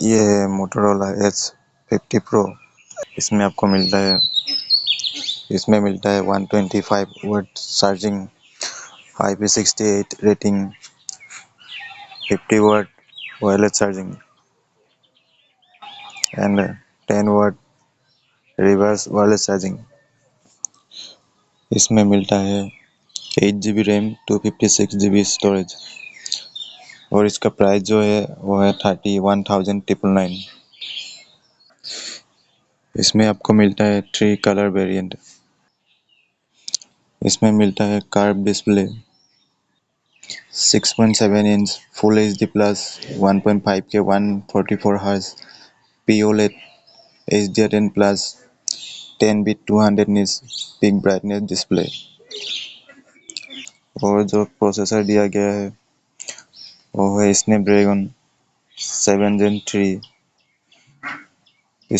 ये है Motorola H 50 pro. इसमें आपको मिलता है 125 watt charging, IP68 rating, 50 watt wireless charging and 10 watt reverse wireless charging. इसमें मिलता है 8 GB रैम, 256 GB स्टोरेज और इसका प्राइस जो है वो है 31,999। इसमें आपको मिलता है 3 कलर वेरिएंट। इसमें मिलता है curve display, 6.7 inch full HD plus 1.5K 144 hertz POLED HDR10 plus 10 bit 200 nits pick brightness display. और जो प्रोसेसर दिया गया है वो है स्नैपड्रैगन 7 Gen 3